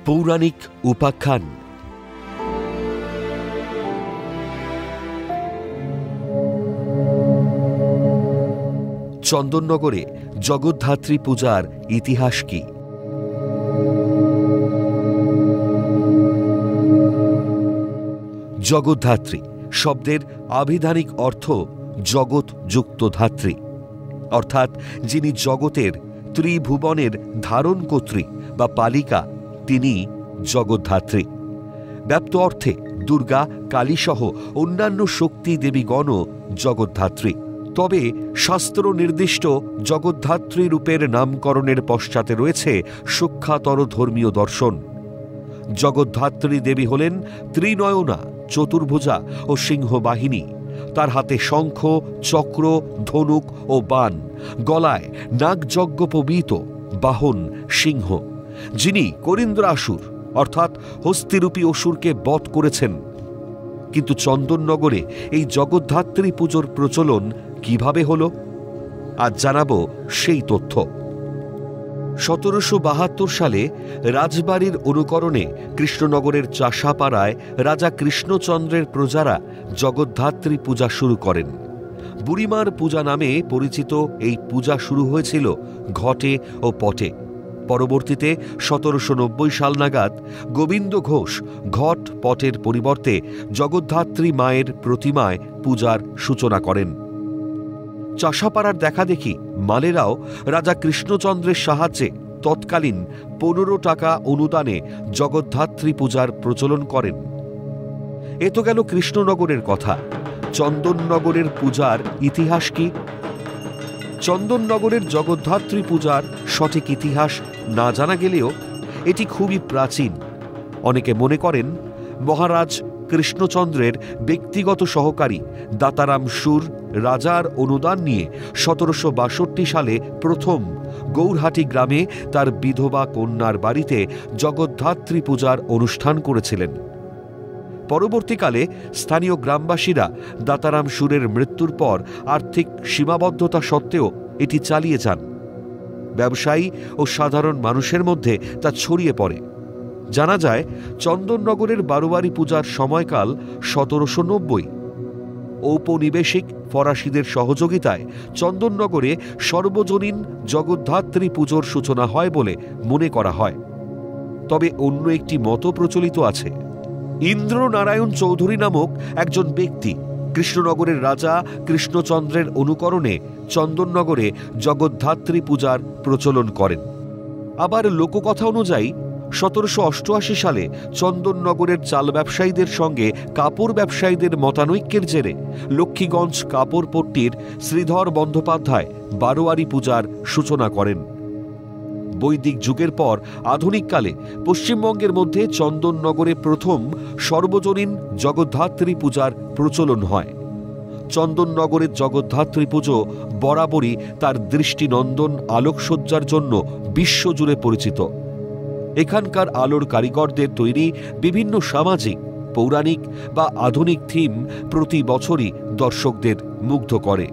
পৌরাণিক উপাখ্যান। চন্দননগরে জগদ্ধাত্রী পূজার ইতিহাস কি? জগদ্ধাত্রী শব্দের আভিধানিক অর্থ জগৎ যুক্ত ধাত্রী, অর্থাৎ যিনি জগতের ত্রিভুবনের ধারণকর্ত্রী বা পালিকা, তিনি জগদ্ধাত্রী। ব্যাপ্ত অর্থে দুর্গা, কালীসহ অন্যান্য শক্তি দেবীগণও জগদ্ধাত্রী। তবে শাস্ত্র নির্দিষ্ট জগদ্ধাত্রী রূপের নামকরণের পশ্চাতে রয়েছে সূক্ষ্মতর ধর্মীয় দর্শন। জগদ্ধাত্রী দেবী হলেন ত্রিনয়না, চতুর্ভুজা ও সিংহবাহিনী। তার হাতে শঙ্খ, চক্র, ধনুক ও বাণ, গলায় নাগযজ্ঞোপবীত বাহন সিংহ, যিনি করিন্দ্রাসুর অর্থাৎ হস্তিরূপী অসুরকে বধ করেছেন। কিন্তু চন্দননগরে এই জগদ্ধাত্রী পুজোর প্রচলন কিভাবে হল, আজ জানাবো সেই তথ্য। 1772 সালে রাজবাড়ির অনুকরণে কৃষ্ণনগরের চাষাপাড়ায় রাজা কৃষ্ণচন্দ্রের প্রজারা জগদ্ধাত্রী পূজা শুরু করেন। বুড়িমার পূজা নামে পরিচিত এই পূজা শুরু হয়েছিল ঘটে ও পটে। পরবর্তীতে 1790 সাল নাগাদ গোবিন্দ ঘোষ ঘট পটের পরিবর্তে জগদ্ধাত্রী মায়ের প্রতিমায় পূজার সূচনা করেন। চাষাপাড়ার দেখা দেখি মালেরাও রাজা কৃষ্ণচন্দ্রের সাহায্যে তৎকালীন 15 টাকা অনুদানে জগদ্ধাত্রী পূজার প্রচলন করেন। এ তো গেল কৃষ্ণনগরের কথা। চন্দননগরের পূজার ইতিহাস কি? চন্দননগরের জগদ্ধাত্রী পূজার সঠিক ইতিহাস না জানা গেলেও এটি খুবই প্রাচীন। অনেকে মনে করেন মহারাজ কৃষ্ণচন্দ্রের ব্যক্তিগত সহকারী দাতারাম শূর রাজার অনুদান নিয়ে 1762 সালে প্রথম গৌরহাটি গ্রামে তার বিধবা কন্যার বাড়িতে জগদ্ধাত্রী পূজার অনুষ্ঠান করেছিলেন। পরবর্তীকালে স্থানীয় গ্রামবাসীরা দাতারাম শূরের মৃত্যুর পর আর্থিক সীমাবদ্ধতা সত্ত্বেও এটি চালিয়ে যান। ব্যবসায়ী ও সাধারণ মানুষের মধ্যে তা ছড়িয়ে পড়ে। জানা যায় চন্দননগরের বারোয়ারি পূজার সময়কাল 1790। ঔপনিবেশিক ফরাসিদের সহযোগিতায় চন্দননগরে সর্বজনীন জগদ্ধাত্রী পুজোর সূচনা হয় বলে মনে করা হয়। তবে অন্য একটি মত প্রচলিত আছে। ইন্দ্রনারায়ণ চৌধুরী নামক একজন ব্যক্তি কৃষ্ণনগরের রাজা কৃষ্ণচন্দ্রের অনুকরণে চন্দননগরে জগদ্ধাত্রী পূজার প্রচলন করেন। আবার লোককথা অনুযায়ী 1788 সালে চন্দননগরের চাল ব্যবসায়ীদের সঙ্গে কাপড় ব্যবসায়ীদের মতানৈক্যের জেরে লক্ষ্মীগঞ্জ কাপড়পট্টির শ্রীধর বন্দ্যোপাধ্যায় বারোয়ারি পূজার সূচনা করেন। বৈদিক যুগের পর আধুনিককালে পশ্চিমবঙ্গের মধ্যে চন্দননগরে প্রথম সর্বজনীন জগদ্ধাত্রী পূজার প্রচলন হয়। চন্দননগরের জগদ্ধাত্রী পুজো বরাবরই তার দৃষ্টিনন্দন আলোকসজ্জার জন্য বিশ্বজুড়ে পরিচিত। এখানকার আলোর কারিগরদের তৈরি বিভিন্ন সামাজিক, পৌরাণিক বা আধুনিক থিম প্রতি বছরই দর্শকদের মুগ্ধ করে।